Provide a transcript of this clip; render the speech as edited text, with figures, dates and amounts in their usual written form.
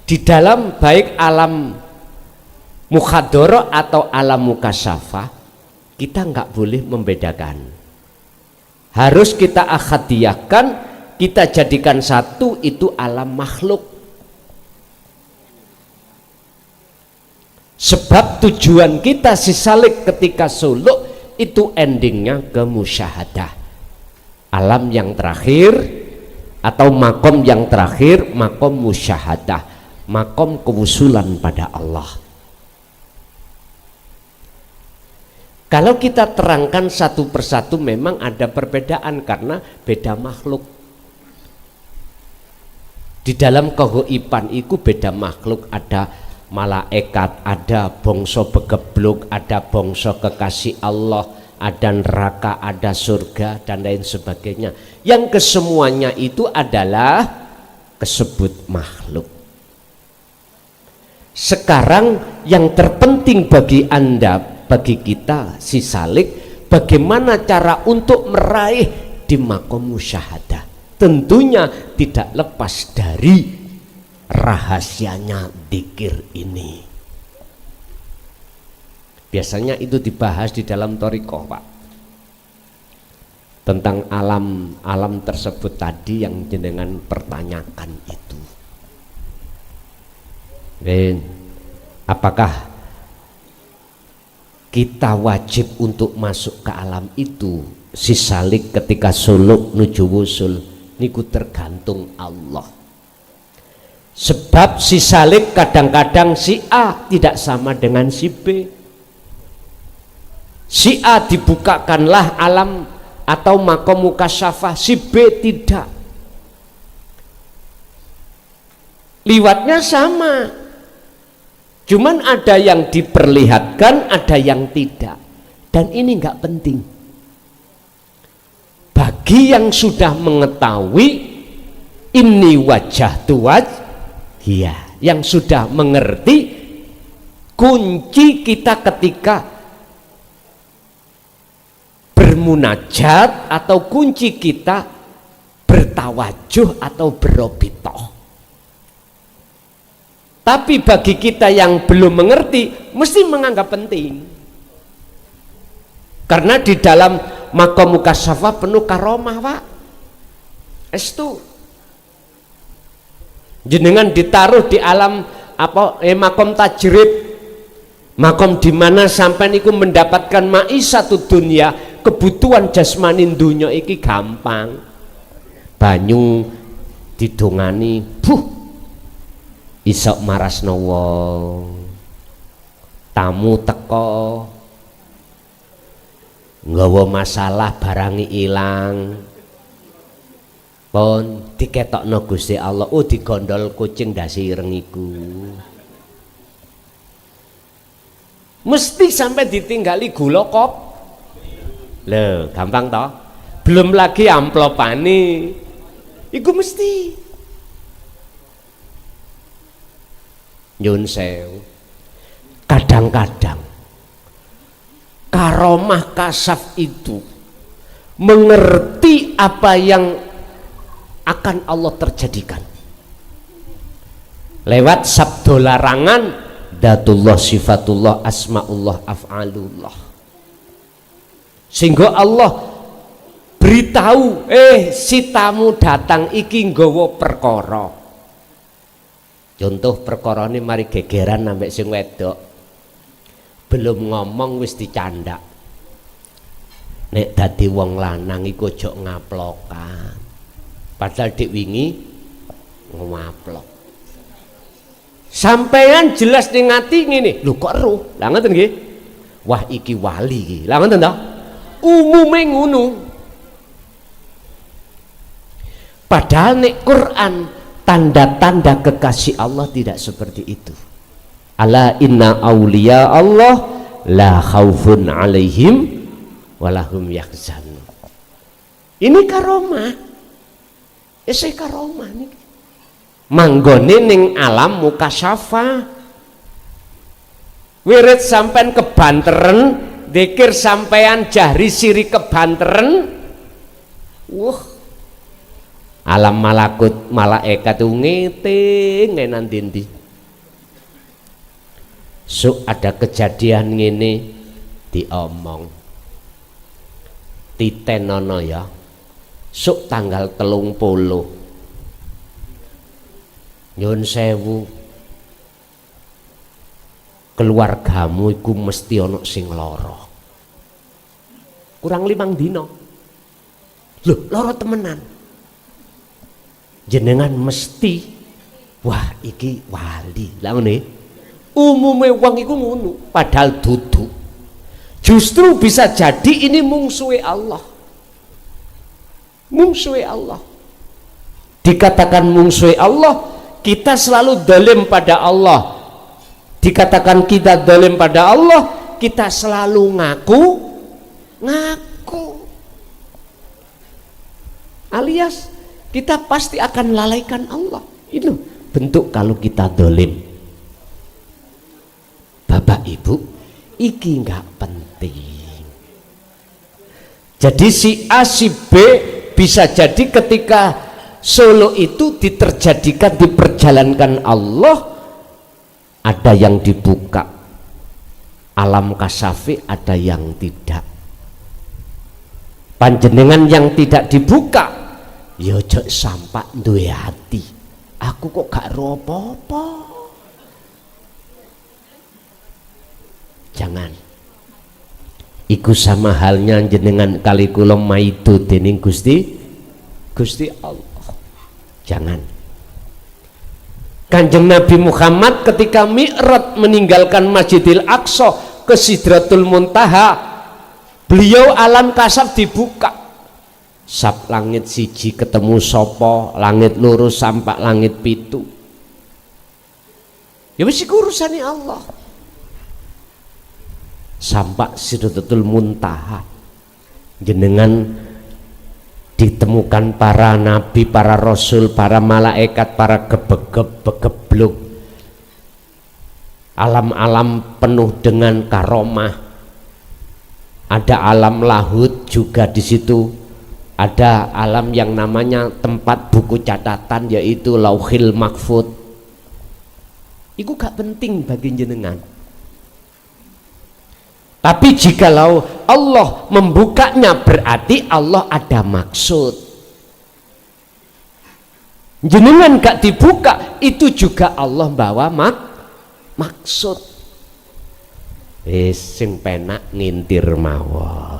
Di dalam baik alam mukhadoro atau alam mukasyafah, kita nggak boleh membedakan. Harus kita akhadiyahkan, kita jadikan satu, itu alam makhluk. Sebab tujuan kita sisalik ketika suluk itu endingnya ke musyahadah, alam yang terakhir atau makom yang terakhir, makom musyahadah, makom kewusulan pada Allah. Kalau kita terangkan satu persatu memang ada perbedaan karena beda makhluk. Di dalam kehoiban itu beda makhluk, ada malaikat, ada bangsa begebluk, ada bangsa kekasih Allah, ada neraka, ada surga dan lain sebagainya. Yang kesemuanya itu adalah kesebut makhluk. Sekarang yang terpenting bagi Anda, bagi kita si salik, bagaimana cara untuk meraih di makom musyahadah. Tentunya tidak lepas dari rahasianya dzikir ini. Biasanya itu dibahas di dalam thariqah, Pak, tentang alam tersebut tadi yang jenengan pertanyakan itu. Dan apakah kita wajib untuk masuk ke alam itu? Si salik ketika suluk nuju wusul niku tergantung Allah. Sebab si salik kadang-kadang si A tidak sama dengan si B. Si A dibukakanlah alam atau makom mukasyafah, si B tidak. Liwatnya sama, cuman ada yang diperlihatkan, ada yang tidak, dan ini nggak penting. Bagi yang sudah mengetahui ini wajah tuwaj, ya, yang sudah mengerti kunci kita ketika bermunajat atau kunci kita bertawajuh atau berobitoh. Tapi bagi kita yang belum mengerti mesti menganggap penting, karena di dalam makom mukasyafah penuh karomah, Pak. Estu jenengan ditaruh di alam makom tajrib, makom di mana sampai niku mendapatkan ma'isatud dunya, kebutuhan jasmani dunya iki gampang. Banyu didongani, isok marasno wong, tamu teko nggawa masalah barangi ilang, pun diketokno Gusti Allah, digondol kucing dasi ireng iku. Mesti sampai ditinggali gula kop. Lho, gampang toh? Belum lagi amplopane. Iku mesti. Nyun sewu. Kadang-kadang karomah kasaf itu mengerti apa yang akan Allah terjadikan lewat sabdo larangan, datullah, sifatullah, asmaullah, af'alullah, sehingga Allah beritahu, si tamu datang iki nggawa perkara. Contoh perkara ini mari gegeran ambek sing wedok, belum ngomong wis dicandak. Nek dadi wong lanang iku aja ngaplokan, padahal dik wingi ngaplok. Sampean jelas ning ati ngene, lho kok roh. Lah ngoten nggih. Wah iki wali iki. Lah ngoten to? Umume ngono. Padahal nek Quran tanda-tanda kekasih Allah tidak seperti itu. Ala inna auliya Allah la khaufun alaihim walahum yahzanun. Ini karomah. Ese karomah nih. Manggone ning alam mukasyafah. Wirid sampean kebanteren, dzikir sampean jahri siri kebanteren. Alam malakut malaikat ngeting ngenan ndi. Sok ada kejadian ngene diomong titenono ya. Sok tanggal 30 nyun sewu keluargamu iku mesti ana sing lara. Kurang 5 dina. Loh, lara temenan. Jenengan mesti wah iki wali. Lah ngene. Umume wong iku ngono, padahal dudu. Justru bisa jadi ini mungsuhe Allah. Mungsuhe Allah. Dikatakan mungsuhe Allah, kita selalu dolim pada Allah. Dikatakan kita dolim pada Allah, kita selalu ngaku. Alias kita pasti akan lalaikan Allah. Itu bentuk kalau kita dolim. Bapak Ibu, iki nggak penting. Jadi si A si B bisa jadi ketika solo itu diperjalankan Allah, ada yang dibuka alam kasafi, ada yang tidak. Panjenengan yang tidak dibuka ya jek sampak duwe hati, aku kok gak ro apa-apa. Jangan. Iku sama halnya jenengan kali kula maido dening Gusti Allah. Jangan. Kanjeng Nabi Muhammad ketika Mi'raj meninggalkan Masjidil Aqsa ke Sidratul Muntaha, beliau alam kasab dibuka. Sab langit siji ketemu sopo, langit loro sampak langit pitu. Ya wis iku urusane Allah. Sampak Sidratul Muntaha jenengan ditemukan para nabi, para rasul, para malaikat, para begebluk, alam-alam penuh dengan karomah. Ada alam lahut juga di situ, ada alam yang namanya tempat buku catatan, yaitu Lauhil Mahfud. Itu gak penting bagi jenengan. Tapi jikalau Allah membukanya berarti Allah ada maksud. Jenengan gak dibuka itu juga Allah bawa maksud. Sing penak ngintir mawon.